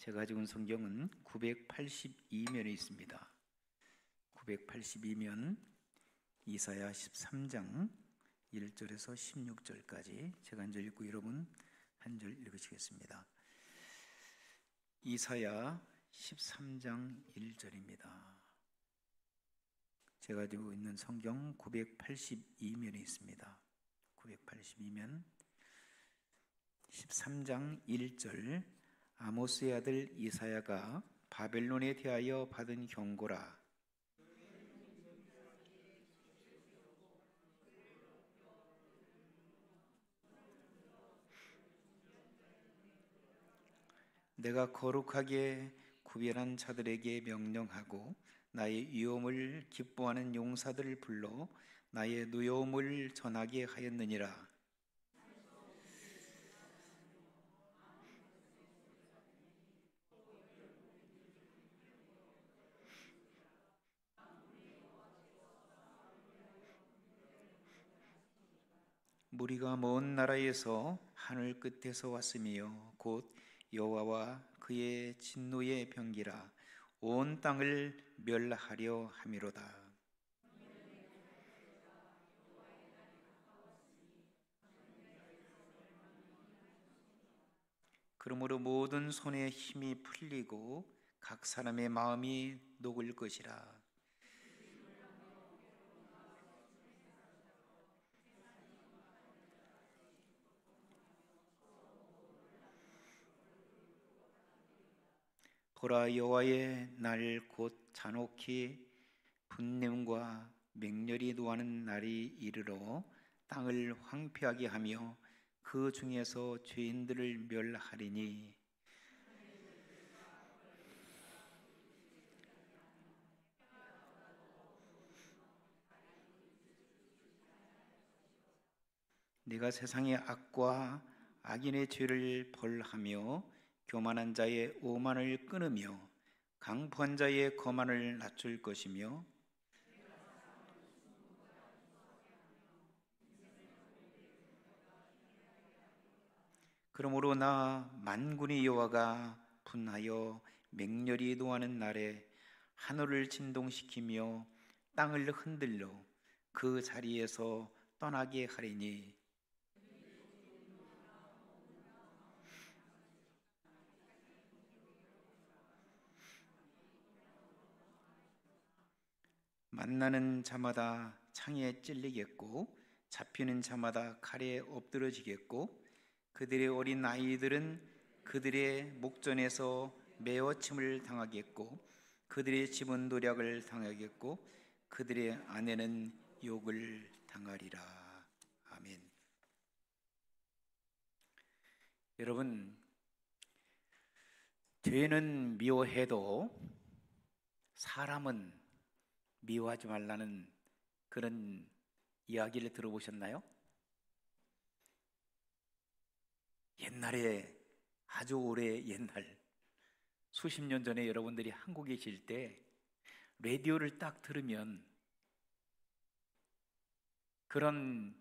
제가 가지고 온 성경은 982면에 있습니다. 982면 이사야 13장 1절에서 16절까지 제가 한 절 읽고 여러분 한 절 읽으시겠습니다. 이사야 13장 1절입니다. 제가 가지고 있는 성경 982면에 있습니다. 982면 13장 1절 아모스의 아들 이사야가 바벨론에 대하여 받은 경고라. 내가 거룩하게 구별한 자들에게 명령하고 나의 위엄을 기뻐하는 용사들을 불러 나의 노여움을 전하게 하였느니라. 무리가 먼 나라에서 하늘 끝에서 왔으며 곧 여호와와 그의 진노의 병기라. 온 땅을 멸하려 함이로다. 그러므로 모든 손에 힘이 풀리고 각 사람의 마음이 녹을 것이라. 보라, 여호와의 날 곧 잔혹히 분냄과 맹렬히 노하는 날이 이르러 땅을 황폐하게 하며 그 중에서 죄인들을 멸하리니 내가 세상의 악과 악인의 죄를 벌하며 교만한 자의 오만을 끊으며 강포한 자의 거만을 낮출 것이며 그러므로 나 만군의 여호와가 분하여 맹렬히 노하는 날에 하늘을 진동시키며 땅을 흔들려 그 자리에서 떠나게 하리니 만나는 자마다 창에 찔리겠고 잡히는 자마다 칼에 엎드러지겠고 그들의 어린 아이들은 그들의 목전에서 메어침을 당하겠고 그들의 집은 노략을 당하겠고 그들의 아내는 욕을 당하리라. 아멘. 여러분, 죄는 미워해도 사람은 미워하지 말라는 그런 이야기를 들어보셨나요? 옛날에 아주 오래 옛날 수십 년 전에 여러분들이 한국에 계실 때 라디오를 딱 들으면 그런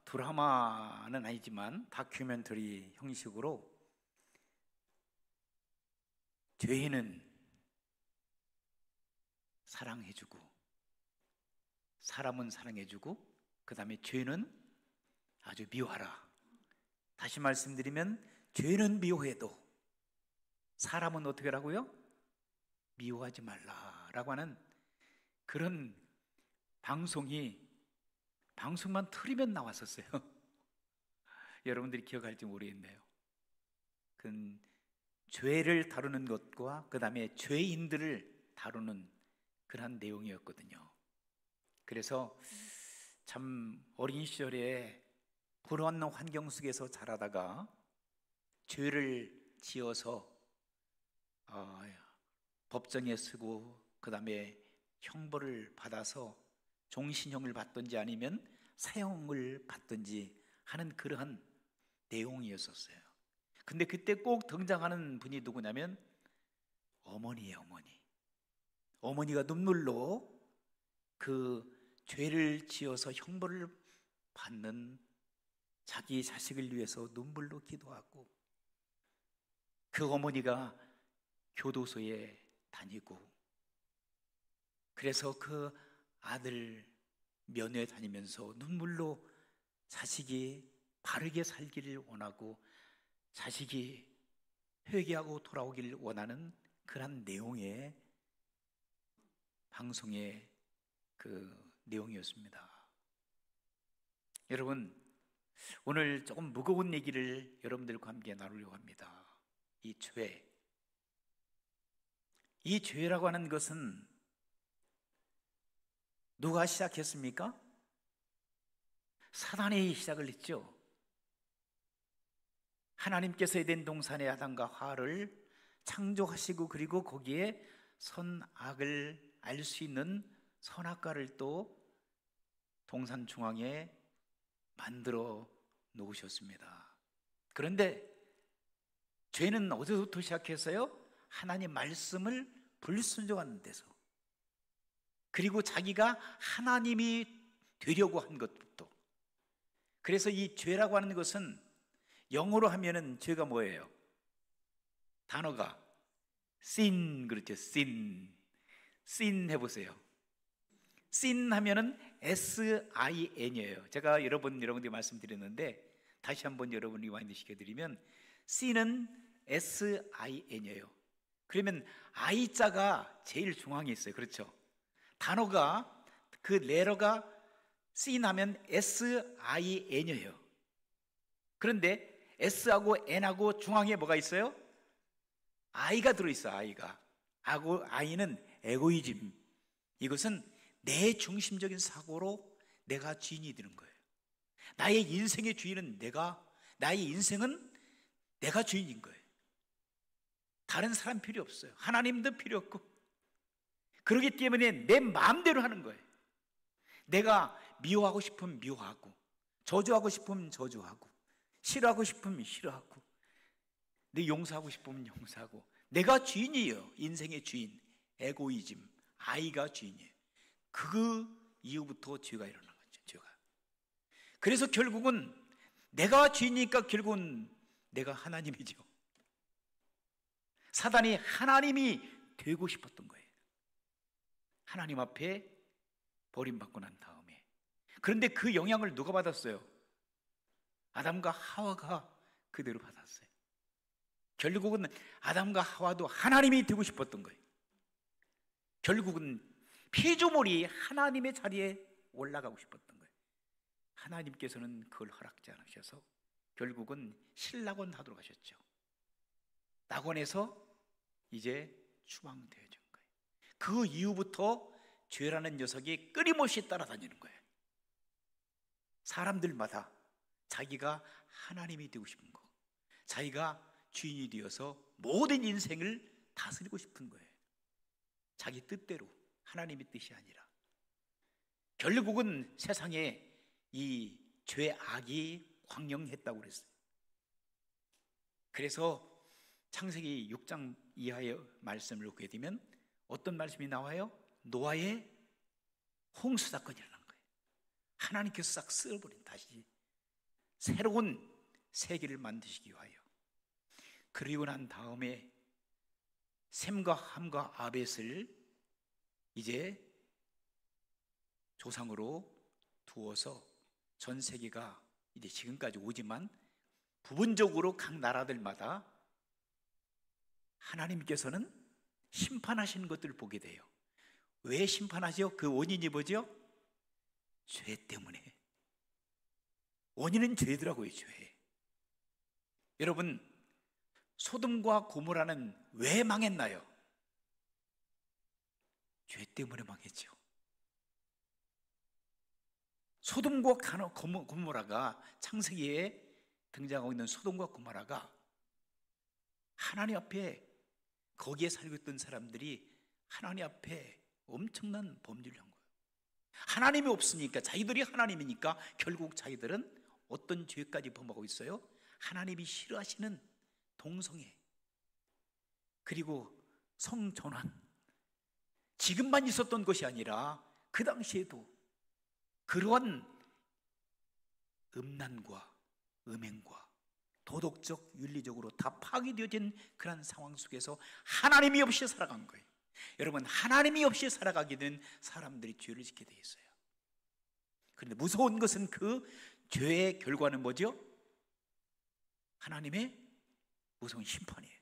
드라마는 아니지만 다큐멘터리 형식으로 죄인은 사랑해주고 사람은 사랑해주고 그 다음에 죄는 아주 미워하라. 다시 말씀드리면 죄는 미워해도 사람은 어떻게 하라고요? 미워하지 말라라고 하는 그런 방송만 틀으면 나왔었어요. 여러분들이 기억할지 모르겠네요. 그 죄를 다루는 것과 그 다음에 죄인들을 다루는 그런 내용이었거든요. 그래서 참 어린 시절에 불안한 환경 속에서 자라다가 죄를 지어서 법정에 서고 그 다음에 형벌을 받아서 종신형을 받든지 아니면 사형을 받든지 하는 그러한 내용이었었어요. 근데 그때 꼭 등장하는 분이 누구냐면 어머니예요. 어머니가 눈물로 그 죄를 지어서 형벌을 받는 자기 자식을 위해서 눈물로 기도하고 그 어머니가 교도소에 다니고, 그래서 그 아들 면회 다니면서 눈물로 자식이 바르게 살기를 원하고 자식이 회개하고 돌아오기를 원하는 그런 내용의 방송의 그 내용이었습니다. 여러분, 오늘 조금 무거운 얘기를 여러분들과 함께 나누려고 합니다. 이 죄. 이 죄라고 하는 것은 누가 시작했습니까? 사단이 시작을 했죠. 하나님께서 에덴 동산의 아담과 하와를 창조하시고, 그리고 거기에 선악을 알 수 있는 선악과를 또 동산 중앙에 만들어 놓으셨습니다. 그런데 죄는 어디서부터 시작했어요? 하나님 말씀을 불순종하는 데서, 그리고 자기가 하나님이 되려고 한 것부터. 그래서 이 죄라고 하는 것은 영어로 하면은 죄가 뭐예요? 단어가 sin, 그렇죠. sin 해보세요. sin 하면은 sin이에요. 제가 여러분들이 말씀드렸는데 다시 한번 여러분 리와인드 시켜드리면, sin은 sin이에요. 그러면 I자가 제일 중앙에 있어요. 그렇죠? 단어가, 그 레터가 sin 하면 sin이에요. 그런데 S하고 N하고 중앙에 뭐가 있어요? I가 들어있어. I는 에고이즘. 이것은 내 중심적인 사고로 내가 주인이 되는 거예요. 나의 인생의 주인은 나의 인생은 내가 주인인 거예요. 다른 사람 필요 없어요. 하나님도 필요 없고. 그렇기 때문에 내 마음대로 하는 거예요. 내가 미워하고 싶으면 미워하고, 저주하고 싶으면 저주하고, 싫어하고 싶으면 싫어하고, 내 용서하고 싶으면 용서하고. 내가 주인이에요. 인생의 주인. 에고이즘. 아이가 주인이에요. 그 이후부터 죄가 일어난 거죠. 죄가. 그래서 결국은 내가 주인이니까 결국은 내가 하나님이죠. 사단이 하나님이 되고 싶었던 거예요. 하나님 앞에 버림받고 난 다음에. 그런데 그 영향을 누가 받았어요? 아담과 하와가 그대로 받았어요. 결국은 아담과 하와도 하나님이 되고 싶었던 거예요. 결국은 피조물이 하나님의 자리에 올라가고 싶었던 거예요. 하나님께서는 그걸 허락지 않으셔서 결국은 신락원 하도록 하셨죠. 낙원에서 이제 추방되어진 거예요. 그 이후부터 죄라는 녀석이 끊임없이 따라다니는 거예요. 사람들마다 자기가 하나님이 되고 싶은 거, 자기가 주인이 되어서 모든 인생을 다스리고 싶은 거예요. 자기 뜻대로, 하나님의 뜻이 아니라. 결국은 세상에 이 죄악이 광영했다고 그랬어요. 그래서 창세기 6장 이하의 말씀을 놓게 되면 어떤 말씀이 나와요? 노아의 홍수 사건이 일어난 거예요. 하나님께서 싹 쓸어버린, 다시 새로운 세계를 만드시기 위하여. 그리고 난 다음에 셈과 함과 아벳을 이제 조상으로 두어서 전 세계가 이제 지금까지 오지만 부분적으로 각 나라들마다 하나님께서는 심판하시는 것들을 보게 돼요. 왜 심판하죠? 그 원인이 뭐죠? 죄 때문에. 원인은 죄더라고요. 죄. 여러분, 소돔과 고모라는 왜 망했나요? 죄 때문에 망했죠. 소돔과 고모라가, 창세기에 등장하고 있는 소돔과 고모라가 하나님 앞에, 거기에 살고 있던 사람들이 하나님 앞에 엄청난 범죄를 한 거예요. 하나님이 없으니까, 자기들이 하나님이니까 결국 자기들은 어떤 죄까지 범하고 있어요? 하나님이 싫어하시는 동성애, 그리고 성전환. 지금만 있었던 것이 아니라 그 당시에도 그러한 음란과 음행과 도덕적, 윤리적으로 다 파괴되어진 그런 상황 속에서 하나님이 없이 살아간 거예요. 여러분, 하나님이 없이 살아가게 된 사람들이 죄를 짓게 돼 있어요. 그런데 무서운 것은 그 죄의 결과는 뭐죠? 하나님의 무서운 심판이에요.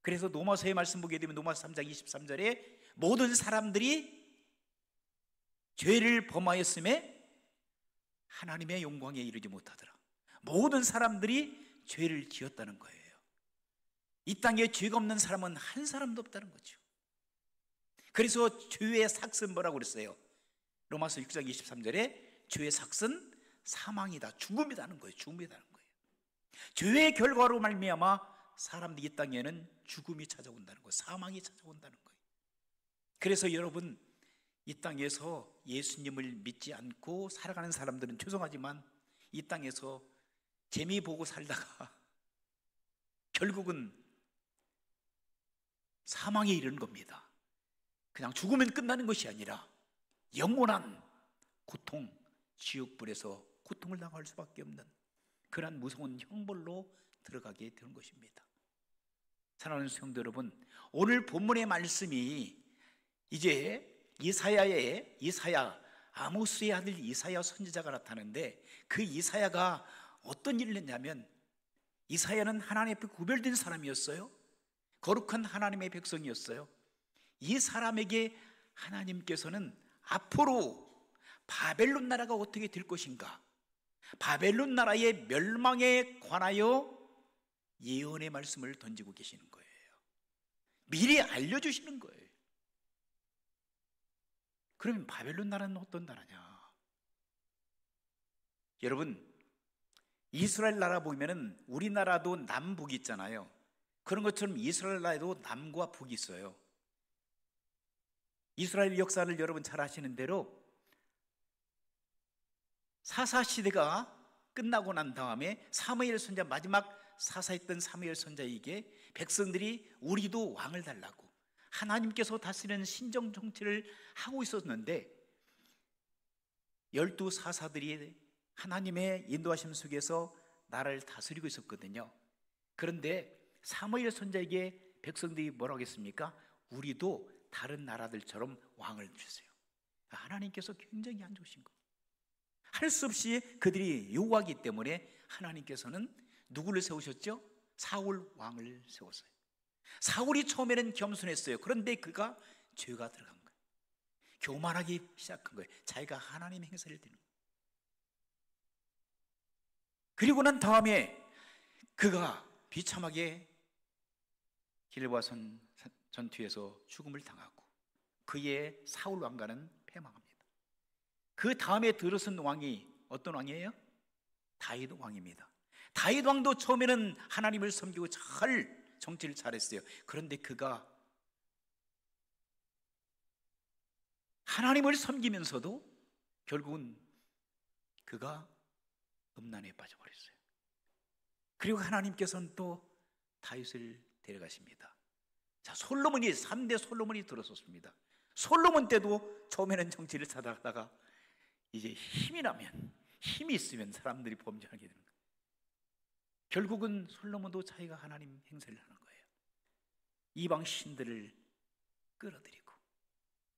그래서 로마서의 말씀 보게 되면 로마서 3장 23절에 모든 사람들이 죄를 범하였음에 하나님의 영광에 이르지 못하더라. 모든 사람들이 죄를 지었다는 거예요. 이 땅에 죄가 없는 사람은 한 사람도 없다는 거죠. 그래서 죄의 삭은 뭐라고 그랬어요? 로마서 6장 23절에 죄의 삭은 사망이다, 죽음이라는 거예요. 죽음이라는 거예요. 죄의 결과로 말미암아 사람들이 이 땅에는 죽음이 찾아온다는 거예요. 사망이 찾아온다는 거예요. 그래서 여러분, 이 땅에서 예수님을 믿지 않고 살아가는 사람들은 죄송하지만 이 땅에서 재미 보고 살다가 결국은 사망에 이르는 겁니다. 그냥 죽으면 끝나는 것이 아니라 영원한 고통, 지옥불에서 고통을 당할 수밖에 없는 그런 무서운 형벌로 들어가게 되는 것입니다. 사랑하는 성도 여러분, 오늘 본문의 말씀이 이제 이사야, 아모스의 아들 이사야 선지자가 나타나는데, 그 이사야가 어떤 일을 했냐면, 이사야는 하나님 앞에 구별된 사람이었어요. 거룩한 하나님의 백성이었어요. 이 사람에게 하나님께서는 앞으로 바벨론 나라가 어떻게 될 것인가, 바벨론 나라의 멸망에 관하여 예언의 말씀을 던지고 계시는 거예요. 미리 알려주시는 거예요. 그러면 바벨론 나라는 어떤 나라냐? 여러분, 이스라엘 나라 보면은 우리나라도 남북이 있잖아요. 그런 것처럼 이스라엘 나라에도 남과 북이 있어요. 이스라엘 역사를 여러분 잘 아시는 대로 사사시대가 끝나고 난 다음에 사무엘 선지자, 마지막 사사했던 사무엘 선지자에게 백성들이 우리도 왕을 달라고, 하나님께서 다스리는 신정 정치를 하고 있었는데 12 사사들이 하나님의 인도하심 속에서 나라를 다스리고 있었거든요. 그런데 사무엘 선지자에게 백성들이 뭐라고 했습니까? 우리도 다른 나라들처럼 왕을 주세요. 하나님께서 굉장히 안 좋으신 거예요. 할 수 없이 그들이 요구하기 때문에 하나님께서는 누구를 세우셨죠? 사울 왕을 세웠어요. 사울이 처음에는 겸손했어요. 그런데 그가 죄가 들어간 거예요. 교만하기 시작한 거예요. 자기가 하나님 행세를 드리는 거예요. 그리고 난 다음에 그가 비참하게 길보아 전투에서 죽음을 당하고 그의 사울 왕가는 패망합니다. 그 다음에 들어선 왕이 어떤 왕이에요? 다윗 왕입니다. 다윗 왕도 처음에는 하나님을 섬기고 잘 정치를 잘했어요. 그런데 그가 하나님을 섬기면서도 결국은 그가 음란에 빠져버렸어요. 그리고 하나님께서는 또 다윗을 데려가십니다. 자, 솔로몬이 3대 솔로몬이 들어섰습니다. 솔로몬 때도 처음에는 정치를 찾아가다가 이제 힘이 나면, 힘이 있으면 사람들이 범죄하게 되는 거예요. 결국은 솔로몬도 자기가 하나님 행세를 하는 거예요. 이방 신들을 끌어들이고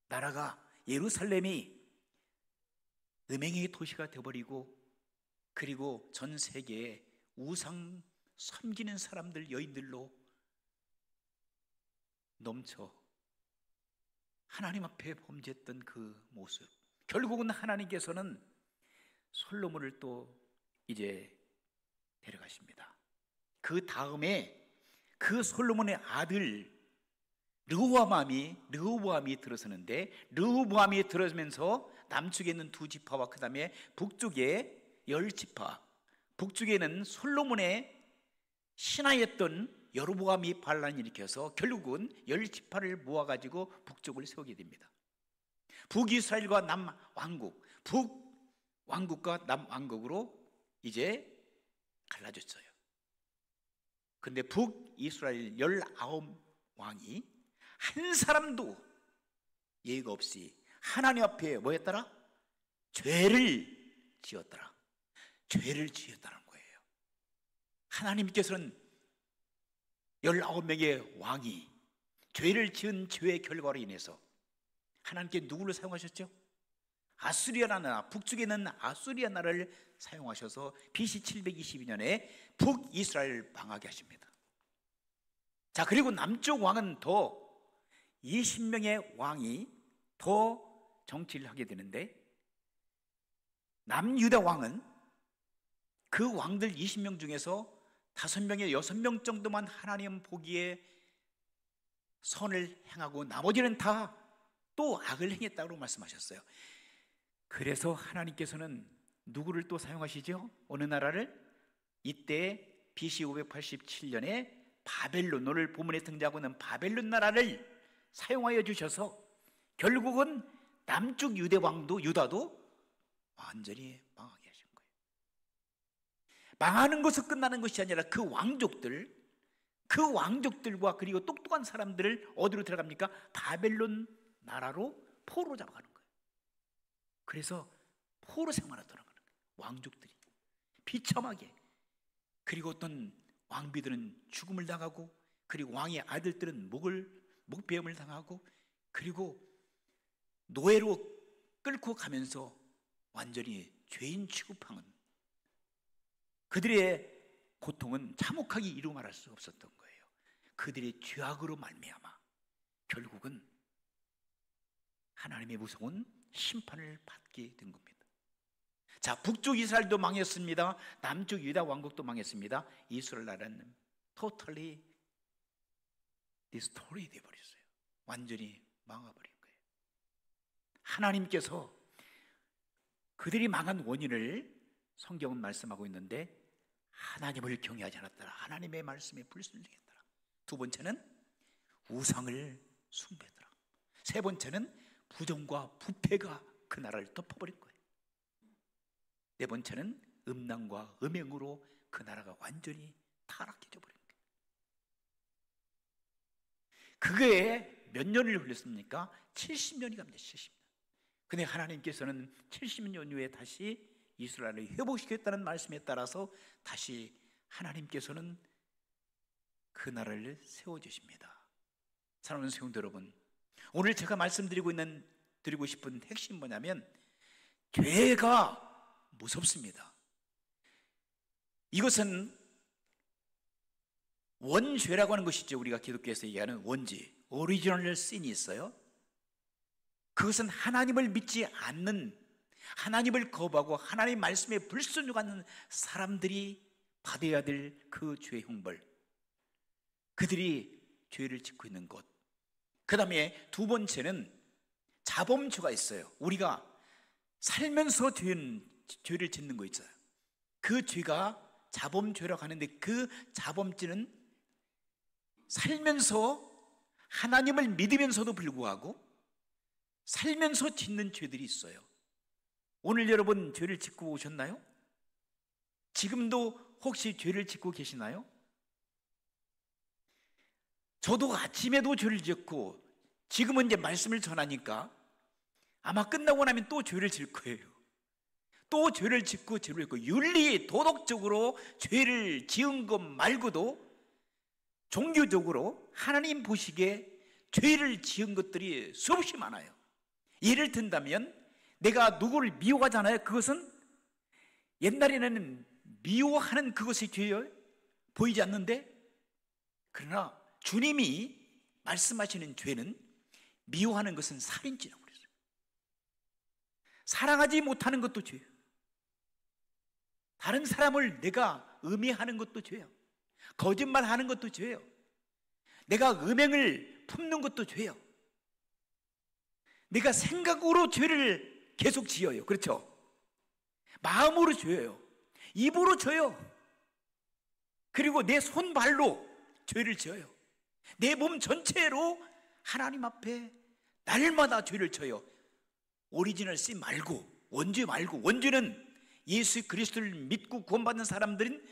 나라가, 예루살렘이 음행의 도시가 되어버리고, 그리고 전 세계에 우상 섬기는 사람들, 여인들로 넘쳐 하나님 앞에 범죄했던 그 모습, 결국은 하나님께서는 솔로몬을 또 이제 데려가십니다. 그 다음에 그 솔로몬의 아들 르호보암이 들어서는데, 르호보암이 들어서면서 남쪽에 있는 2지파와 그 다음에 북쪽에 10지파, 북쪽에는 솔로몬의 신하였던 여로보암이 반란을 일으켜서 결국은 10지파를 모아가지고 북쪽을 세우게 됩니다. 북이스라엘과 남왕국, 북왕국과 남왕국으로 이제 갈라졌어요. 근데 북이스라엘 19왕이 한 사람도 예의가 없이 하나님 앞에 뭐였더라? 죄를 지었다는 거예요. 하나님께서는 19명의 왕이 죄를 지은 죄의 결과로 인해서 하나님께 누구를 사용하셨죠? 아수리아 나라, 북쪽에 있는 아수리아 나라를 사용하셔서 BC 722년에 북이스라엘을 망하게 하십니다. 자, 그리고 남쪽 왕은 더 20명의 왕이 더 정치를 하게 되는데, 남유다 왕은 그 왕들 20명 중에서 5명에 6명 정도만 하나님 보기에 선을 행하고 나머지는 다 또 악을 행했다고 말씀하셨어요. 그래서 하나님께서는 누구를 또 사용하시죠? 어느 나라를? 이때 BC 587년에 바벨론, 오늘 본문에 등장하고 있는 바벨론 나라를 사용하여 주셔서 결국은 남쪽 유대 왕도, 유다도 완전히 망하게 하신 거예요. 망하는 것은 끝나는 것이 아니라 그 왕족들과 그리고 똑똑한 사람들을 어디로 들어갑니까? 바벨론 나라로 포로 잡아가는 거예요. 그래서 포로 생활하더라는 거예요. 왕족들이 비참하게. 그리고 어떤 왕비들은 죽음을 당하고, 그리고 왕의 아들들은 목베움을 당하고, 그리고 노예로 끌고 가면서 완전히 죄인 취급하는, 그들의 고통은 참혹하게 이루 말할 수 없었던 거예요. 그들의 죄악으로 말미암아 결국은 하나님의 무서운 심판을 받게 된 겁니다. 자, 북쪽 이스라엘도 망했습니다. 남쪽 유다 왕국도 망했습니다. 이스라엘 나라는 totally destroyed 되어버렸어요. 완전히 망해버린 거예요. 하나님께서 그들이 망한 원인을 성경은 말씀하고 있는데, 하나님을 경외하지 않았더라, 하나님의 말씀에 불순종했더라. 두 번째는 우상을 숭배하더라. 세 번째는 부정과 부패가 그 나라를 덮어버린 거예요. 네 번째는 음란과 음행으로 그 나라가 완전히 타락해져 버린 거예요. 그게 몇 년을 흘렸습니까? 70년이 갑니다. 70년. 근데 하나님께서는 70년 후에 다시 이스라엘을 회복시켰다는 말씀에 따라서 다시 하나님께서는 그 나라를 세워주십니다. 사랑하는 성도 여러분, 오늘 제가 드리고 싶은 핵심은 뭐냐면, 죄가 무섭습니다. 이것은 원죄라고 하는 것이죠. 우리가 기독교에서 얘기하는 원죄, 오리지널 신이 있어요. 그것은 하나님을 믿지 않는, 하나님을 거부하고 하나님의 말씀에 불순종하는 사람들이 받아야 될 그 죄의 형벌, 그들이 죄를 짓고 있는 것. 그 다음에 두 번째는 자범죄가 있어요. 우리가 살면서 죄를 짓는 거 있어요. 그 죄가 자범죄라고 하는데, 그 자범죄는 살면서 하나님을 믿으면서도 불구하고 살면서 짓는 죄들이 있어요. 오늘 여러분 죄를 짓고 오셨나요? 지금도 혹시 죄를 짓고 계시나요? 저도 아침에도 죄를 지었고, 지금은 이제 말씀을 전하니까 아마 끝나고 나면 또 죄를 질 거예요. 또 죄를 짓고 죄를 짓고, 윤리 도덕적으로 죄를 지은 것 말고도 종교적으로 하나님 보시기에 죄를 지은 것들이 수없이 많아요. 예를 든다면, 내가 누구를 미워하잖아요. 그것은 옛날에는 미워하는 그것이 죄예요. 보이지 않는데, 그러나 주님이 말씀하시는 죄는, 미워하는 것은 살인죄라고 그랬어요. 사랑하지 못하는 것도 죄예요. 다른 사람을 내가 음해하는 것도 죄예요. 거짓말하는 것도 죄예요. 내가 음행을 품는 것도 죄예요. 내가 생각으로 죄를 계속 지어요. 그렇죠? 마음으로 죄예요. 입으로 죄요. 그리고 내 손발로 죄를 지어요. 내 몸 전체로 하나님 앞에 날마다 죄를 져요. 오리지널 씬 말고, 원죄 말고. 원죄는 예수 그리스도를 믿고 구원받는 사람들은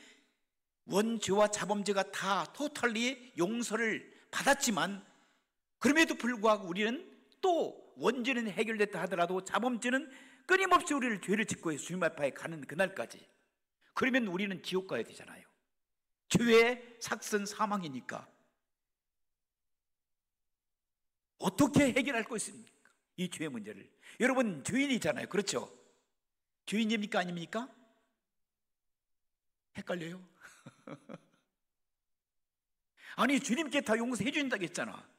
원죄와 자범죄가 다 토탈리 용서를 받았지만, 그럼에도 불구하고 우리는 또 원죄는 해결됐다 하더라도 자범죄는 끊임없이 우리를 죄를 짓고 주님 앞에 가는 그날까지, 그러면 우리는 지옥 가야 되잖아요. 죄의 삭선 사망이니까 어떻게 해결할 것입니까? 이 죄의 문제를. 여러분 죄인이잖아요. 그렇죠? 죄인입니까? 아닙니까? 헷갈려요? 아니, 주님께 다 용서해 준다고 했잖아.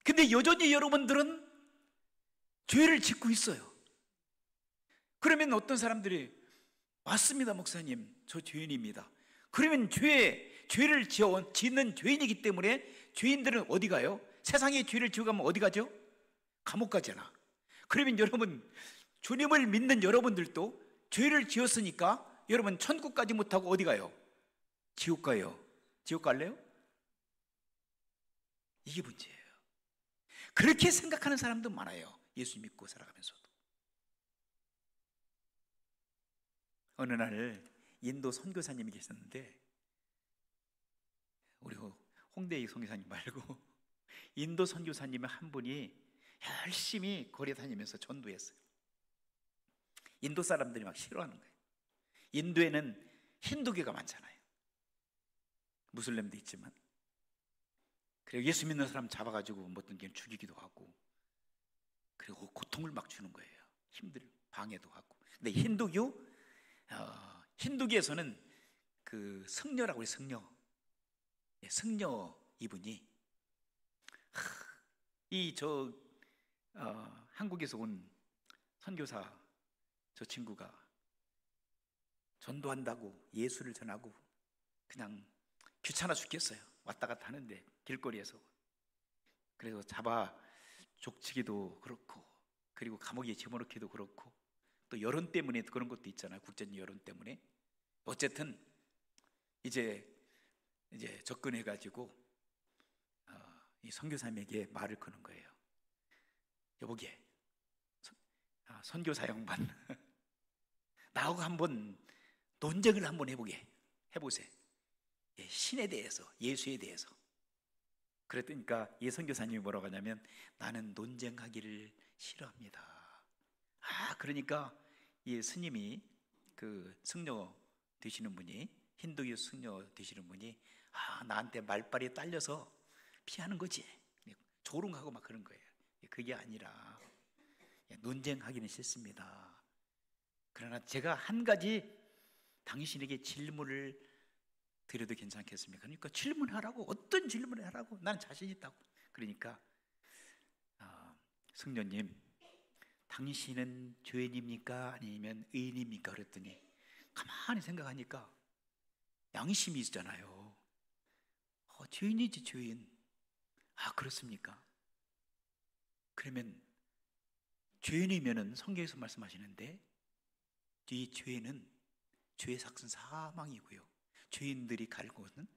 근데 여전히 여러분들은 죄를 짓고 있어요. 그러면 어떤 사람들이 맞습니다, 목사님, 저 죄인입니다. 그러면 죄를 짓는 죄인이기 때문에 죄인들은 어디 가요? 세상에 죄를 지고 가면 어디 가죠? 감옥 가잖아. 그러면 여러분, 주님을 믿는 여러분들도 죄를 지었으니까 여러분 천국 가지 못하고 어디 가요? 지옥 가요. 지옥 갈래요? 이게 문제예요. 그렇게 생각하는 사람도 많아요. 예수 믿고 살아가면서도. 어느 날 인도 선교사님이 계셨는데, 우리 홍대의 선교사님 말고 인도 선교사님 한 분이 열심히 거리 다니면서 전도했어요. 인도 사람들이 막 싫어하는 거예요. 인도에는 힌두교가 많잖아요. 무슬림도 있지만. 그리고 예수 믿는 사람 잡아가지고 어떤 게 죽이기도 하고, 그리고 고통을 막 주는 거예요. 방해도 하고. 근데 힌두교에서는 그 승려라고 해요. 승려 이분이 한국에서 온 선교사 저 친구가 전도한다고 예수를 전하고 그냥 귀찮아 죽겠어요. 왔다 갔다 하는데 길거리에서. 그래서 잡아 족치기도 그렇고, 그리고 감옥에 집어넣기도 그렇고, 또 여론 때문에 그런 것도 있잖아요. 국제적 여론 때문에. 어쨌든 이제 접근해가지고 이 선교사님에게 말을 거는 거예요. 여보게, 선교사 양반, 나하고 한번 논쟁을 한번 해보세요. 신에 대해서, 예수에 대해서. 그랬더니까 이 선교사님이 뭐라고 하냐면, 나는 논쟁하기를 싫어합니다. 그러니까 이 스님이, 그 승려 되시는 분이, 힌두교 승려 되시는 분이, 나한테 말빨이 딸려서 피하는 거지, 조롱하고 막 그런 거예요. 그게 아니라 논쟁하기는 싫습니다. 그러나 제가 한 가지 당신에게 질문을 드려도 괜찮겠습니까? 그러니까 질문하라고, 어떤 질문을 하라고, 나는 자신 있다고. 그러니까 승려님, 당신은 죄인입니까? 아니면 의인입니까? 그랬더니 가만히 생각하니까 양심이 있잖아요. 죄인이지, 죄인. 그렇습니까? 그러면 죄인이면은 성경에서 말씀하시는데, 이 죄는 죄의 삭은 사망이고요, 죄인들이 갈 곳은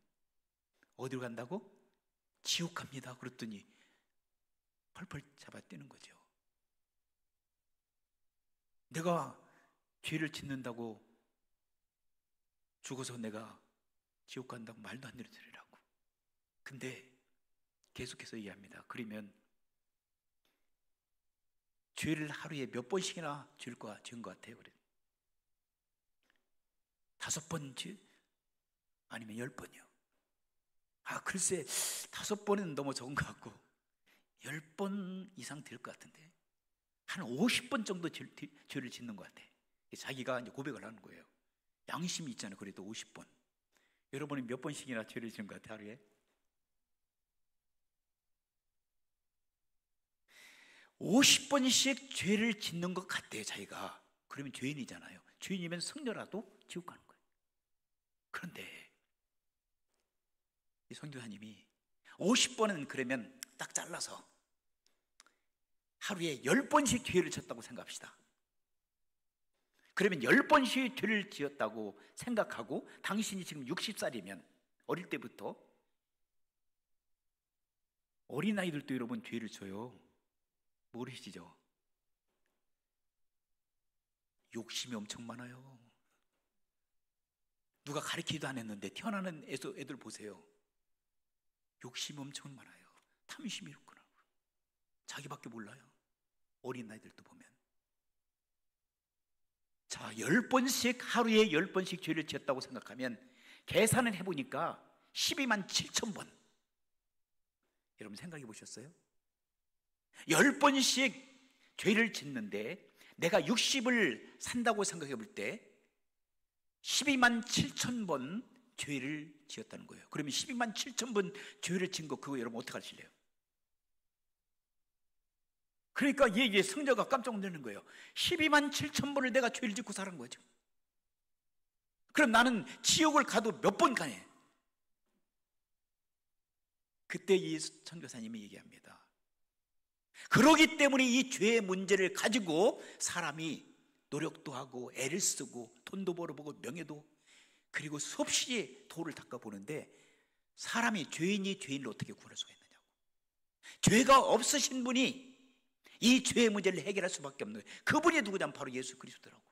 어디로 간다고? 지옥 갑니다. 그랬더니 펄펄 잡아떼는 거죠. 내가 죄를 짓는다고 죽어서 내가 지옥 간다고 말도 안 되는 소리라고. 근데 계속해서 얘기합니다. 그러면 죄를 하루에 몇 번씩이나 지은 것 같아요? 그래. 5번 아니면 10번이요? 글쎄, 5번은 너무 적은 것 같고 10번 이상 될 것 같은데, 한 50번 정도 죄를 짓는 것 같아. 자기가 이제 고백을 하는 거예요. 양심이 있잖아요. 그래도 50번. 여러분이 몇 번씩이나 죄를 짓는 것 같아요, 하루에? 50번씩 죄를 짓는 것 같아요, 자기가. 그러면 죄인이잖아요. 죄인이면 승려라도 지옥 가는 거예요. 그런데 이 선교사님이 50번은 그러면 딱 잘라서 하루에 10번씩 죄를 졌다고 생각합시다. 그러면 10번씩 죄를 지었다고 생각하고, 당신이 지금 60살이면 어릴 때부터, 어린아이들도 여러분 죄를 져요. 모르시죠? 욕심이 엄청 많아요. 누가 가르치기도 안 했는데 태어나는 애들 보세요. 욕심이 엄청 많아요. 탐심이 있구나. 자기밖에 몰라요. 어린아이들도 보면. 자, 10번씩, 하루에 10번씩 죄를 지었다고 생각하면 계산을 해보니까 12만 7천 번. 여러분 생각해 보셨어요? 10번씩 죄를 짓는데 내가 60을 산다고 생각해 볼 때 12만 7천 번 죄를 지었다는 거예요. 그러면 12만 7천 번 죄를 지은 거 그거 여러분 어떻게 하실래요? 그러니까 이게 성자가 깜짝 놀라는 거예요. 12만 7천 번을 내가 죄를 짓고 살은 거죠. 그럼 나는 지옥을 가도 몇 번 가네. 그때 이 선교사님이 얘기합니다. 그러기 때문에 이 죄의 문제를 가지고 사람이 노력도 하고 애를 쓰고 돈도 벌어보고 명예도, 그리고 수없이 도를 닦아보는데 사람이 죄인이 죄인을 어떻게 구할 수가 있느냐고. 죄가 없으신 분이 이 죄의 문제를 해결할 수밖에 없는 거예요. 그분이 누구냐면 바로 예수 그리스도라고.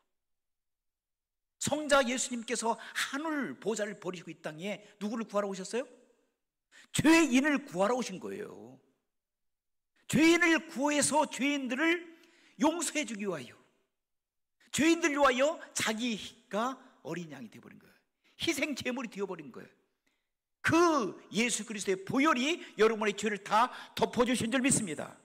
성자 예수님께서 하늘 보좌를 버리시고 이 땅에 누구를 구하러 오셨어요? 죄인을 구하러 오신 거예요. 죄인을 구해서 죄인들을 용서해 주기 위하여, 죄인들을 위하여 자기가 어린 양이 되어버린 거예요. 희생 제물이 되어버린 거예요. 그 예수 그리스도의 보혈이 여러분의 죄를 다 덮어주신 줄 믿습니다.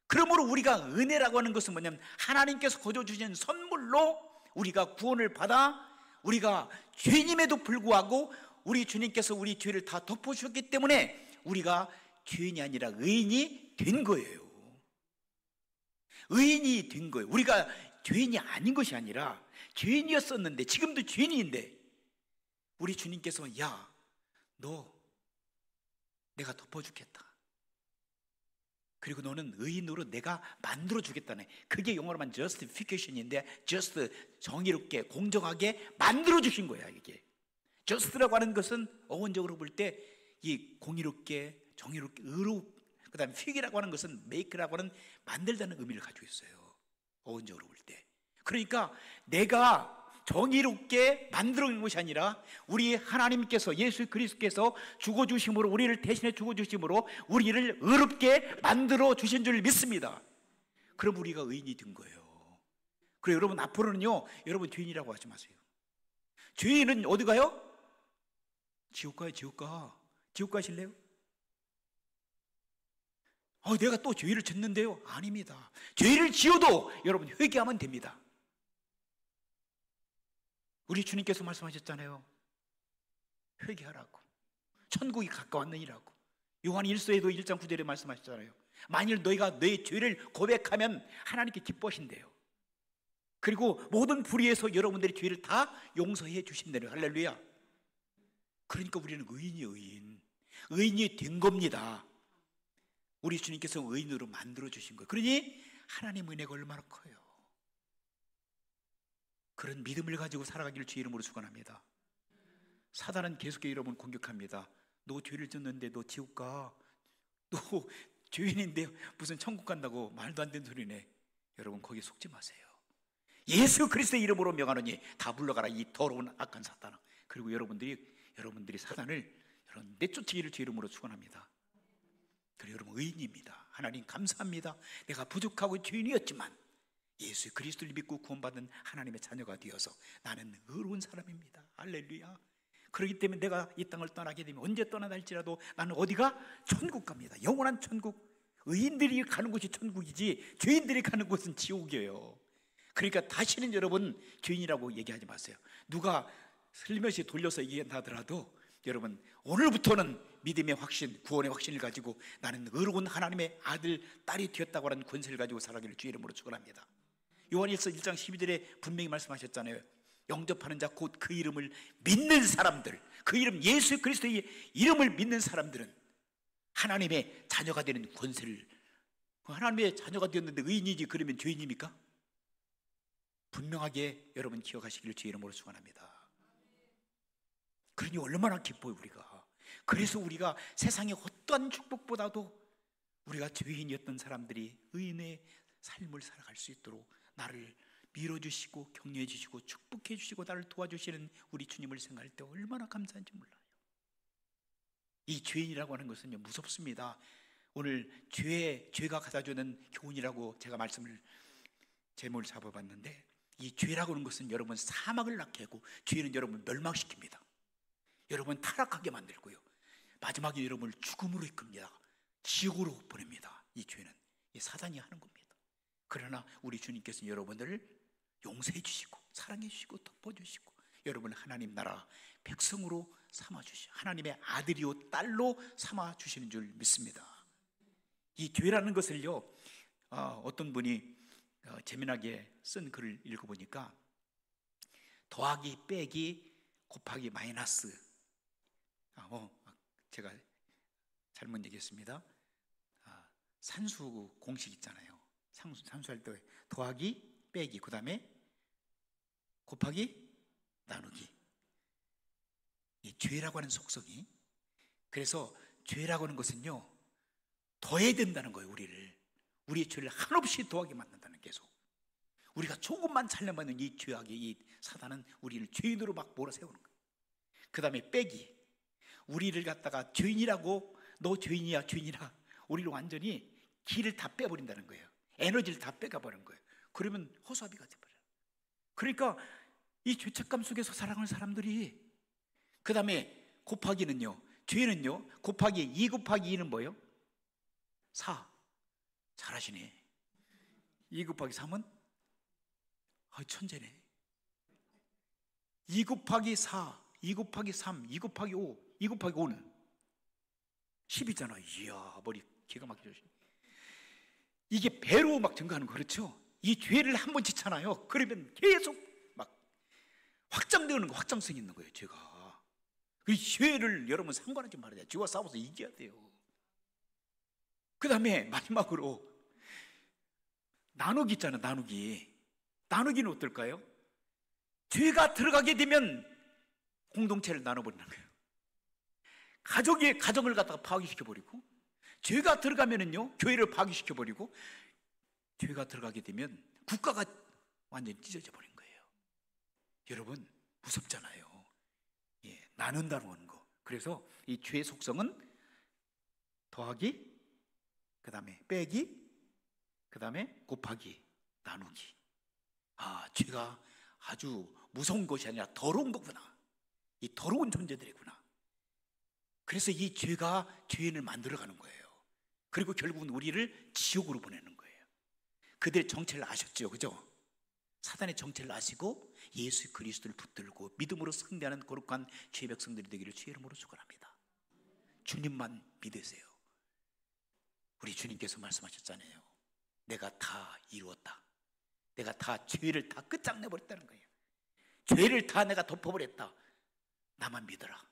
그러므로 우리가 은혜라고 하는 것은 뭐냐면 하나님께서 거저 주신 선물로 우리가 구원을 받아 우리가 죄인임에도 불구하고 우리 주님께서 우리 죄를 다 덮어주셨기 때문에 우리가 죄인이 아니라 의인이 된 거예요. 의인이 된 거예요. 우리가 죄인이 아닌 것이 아니라 죄인이었었는데, 지금도 죄인인데 우리 주님께서 야, 너 내가 덮어주겠다. 그리고 너는 의인으로 내가 만들어주겠다네. 그게 영어로만 justification인데 just, 정의롭게 공정하게 만들어주신 거야. 이게 just라고 하는 것은 어원적으로 볼 때 이 공의롭게 정의롭게 의로, 그 다음에 fig이라고 하는 것은 make라고 하는 만들다는 의미를 가지고 있어요. 어원적으로 볼 때. 그러니까 내가 정의롭게 만들어낸 것이 아니라 우리 하나님께서, 예수 그리스도께서 죽어주심으로, 우리를 대신해 죽어주심으로 우리를 의롭게 만들어주신 줄 믿습니다. 그럼 우리가 의인이 된 거예요. 그래서 여러분 앞으로는요, 여러분 죄인이라고 하지 마세요. 죄인은 어디 가요? 지옥 가요. 지옥 가. 지옥 가실래요? 내가 또 죄를 짓는데요. 아닙니다. 죄를 지어도 여러분 회개하면 됩니다. 우리 주님께서 말씀하셨잖아요. 회개하라고. 천국이 가까웠느니라고. 요한 1서에도 1장 9절에 말씀하셨잖아요. 만일 너희가 너의 죄를 고백하면 하나님께 기뻐하신대요. 그리고 모든 불의에서 여러분들의 죄를 다 용서해 주신대요. 할렐루야. 그러니까 우리는 의인이에요. 의인이 된 겁니다. 우리 주님께서 의인으로 만들어 주신 거예요. 그러니 하나님 은혜가 얼마나 커요. 그런 믿음을 가지고 살아가기를 주의 이름으로 축원합니다. 사단은 계속해서 여러분 공격합니다. 너 죄를 졌는데 너 지옥 가. 너 죄인인데 무슨 천국 간다고 말도 안 되는 소리네. 여러분 거기에 속지 마세요. 예수 그리스도의 이름으로 명하노니 다 물러가라 이 더러운 악한 사단아. 그리고 여러분들이 사단을 여러분 내쫓기를 주의 이름으로 축원합니다. 그리고 여러분 의인입니다. 하나님 감사합니다. 내가 부족하고 죄인이었지만 예수 그리스도를 믿고 구원받은 하나님의 자녀가 되어서 나는 의로운 사람입니다. 할렐루야. 그렇기 때문에 내가 이 땅을 떠나게 되면 언제 떠나다 할지라도 나는 어디가? 천국 갑니다. 영원한 천국. 의인들이 가는 곳이 천국이지 죄인들이 가는 곳은 지옥이에요. 그러니까 다시는 여러분 죄인이라고 얘기하지 마세요. 누가 슬며시 돌려서 얘기하더라도 여러분 오늘부터는 믿음의 확신, 구원의 확신을 가지고 나는 의로운 하나님의 아들, 딸이 되었다고 하는 권세를 가지고 살아가기를 주의 이름으로 축원합니다. 요한일서 1장 12절에 분명히 말씀하셨잖아요. 영접하는 자 곧 그 이름을 믿는 사람들, 그 이름 예수 그리스도의 이름을 믿는 사람들은 하나님의 자녀가 되는 권세를, 하나님의 자녀가 되었는데 의인이지 그러면 죄인입니까? 분명하게 여러분 기억하시기를 주의 이름으로 축원합니다. 그러니 얼마나 기뻐요 우리가. 그래서 우리가 세상의 어떠한 축복보다도 우리가 죄인이었던 사람들이 의인의 삶을 살아갈 수 있도록 나를 밀어주시고 격려해 주시고 축복해 주시고 나를 도와주시는 우리 주님을 생각할 때 얼마나 감사한지 몰라요. 이 죄인이라고 하는 것은요 무섭습니다. 오늘 죄가 가져주는 교훈이라고 제가 제목을 잡아봤는데, 이 죄라고 하는 것은 여러분 사막을 낳게 하고 죄는 여러분 멸망시킵니다. 여러분 타락하게 만들고요, 마지막에 여러분을 죽음으로 이끕니다. 지옥으로 보냅니다. 이 죄는 이 사단이 하는 겁니다. 그러나 우리 주님께서 여러분들을 용서해 주시고 사랑해 주시고 덮어주시고 여러분 하나님 나라 백성으로 삼아주시고 하나님의 아들이요 딸로 삼아주시는 줄 믿습니다. 이 죄라는 것을요, 어떤 분이 재미나게 쓴 글을 읽어보니까 더하기 빼기 곱하기 마이너스, 제가 잘못 얘기했습니다. 산수 공식 있잖아요. 산수할 때 더하기 빼기 그 다음에 곱하기 나누기, 이 죄라고 하는 속성이, 그래서 죄라고 하는 것은요 더해야 된다는 거예요. 우리의 죄를 한없이 더하게 만든다는, 계속 우리가 조금만 잘려면 이 죄악의 이 사단은 우리를 죄인으로 막 몰아세우는 거예요. 그 다음에 빼기, 우리를 갖다가 죄인이라고, 너 죄인이야 죄인이라, 우리를 완전히 기를 다 빼버린다는 거예요. 에너지를 다 빼가버리는 거예요. 그러면 허수아비가 돼버려요. 그러니까 이 죄책감 속에서 살아가는 사람들이, 그 다음에 곱하기는요, 죄는요 곱하기 2 곱하기 2는 뭐예요? 4. 잘하시네. 2 곱하기 3은 천재네. 2 곱하기 4, 2 곱하기 3, 2 곱하기 5, 2 곱하기 5는 10이잖아. 이야, 머리 기가 막히죠. 이게 배로 막 증가하는 거, 그렇죠? 이 죄를 한 번 짓잖아요. 그러면 계속 막 확장되는 거, 확장성이 있는 거예요, 죄가. 그 죄를 여러분 상관하지 말아야 돼요. 죄와 싸워서 이겨야 돼요. 그 다음에 마지막으로 나누기 있잖아요. 나누기는 어떨까요? 죄가 들어가게 되면 공동체를 나눠버리는 거예요. 가정을 갖다가 파괴시켜버리고, 죄가 들어가면은요 교회를 파괴시켜버리고, 죄가 들어가게 되면 국가가 완전히 찢어져 버린 거예요. 여러분 무섭잖아요. 나눈다는 거. 그래서 이 죄의 속성은 더하기, 그 다음에 빼기, 그 다음에 곱하기, 나누기. 죄가 아주 무서운 것이 아니라 더러운 거구나. 이 더러운 존재들이구나. 그래서 이 죄가 죄인을 만들어가는 거예요. 그리고 결국은 우리를 지옥으로 보내는 거예요. 그들의 정체를 아셨죠, 그죠? 사단의 정체를 아시고 예수 그리스도를 붙들고 믿음으로 승리하는 거룩한 죄의 백성들이 되기를 주의 이름으로 축원합니다. 주님만 믿으세요. 우리 주님께서 말씀하셨잖아요. 내가 다 이루었다. 내가 다 죄를 다 끝장내버렸다는 거예요. 죄를 다 내가 덮어버렸다. 나만 믿어라.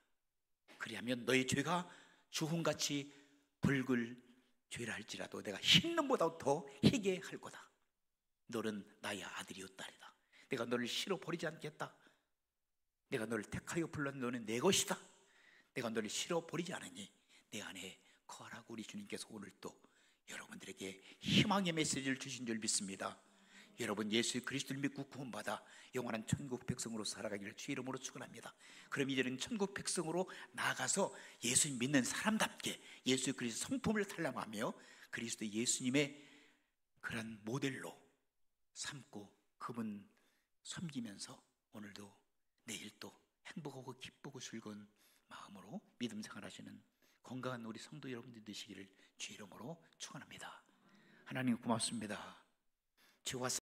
그리하면 너의 죄가 주홍같이 붉을 죄라 할지라도 내가 흰눈보다 더 희게 할 거다. 너는 나의 아들이요 딸이다. 내가 너를 싫어 버리지 않겠다. 내가 너를 택하여 불렀는 너는 내 것이다. 내가 너를 싫어 버리지 않으니 내 안에 거하라고 우리 주님께서 오늘 또 여러분들에게 희망의 메시지를 주신 줄 믿습니다. 여러분 예수 그리스도를 믿고 구원받아 영원한 천국 백성으로 살아가기를 주의 이름으로 축원합니다. 그럼 이제는 천국 백성으로 나아가서 예수 믿는 사람답게 예수 그리스도 성품을 탈람하며 그리스도 예수님의 그런 모델로 삼고 그분 섬기면서 오늘도 내일도 행복하고 기쁘고 즐거운 마음으로 믿음 생활하시는 건강한 우리 성도 여러분들 되시기를 주의 이름으로 축원합니다. 하나님 고맙습니다. 죄와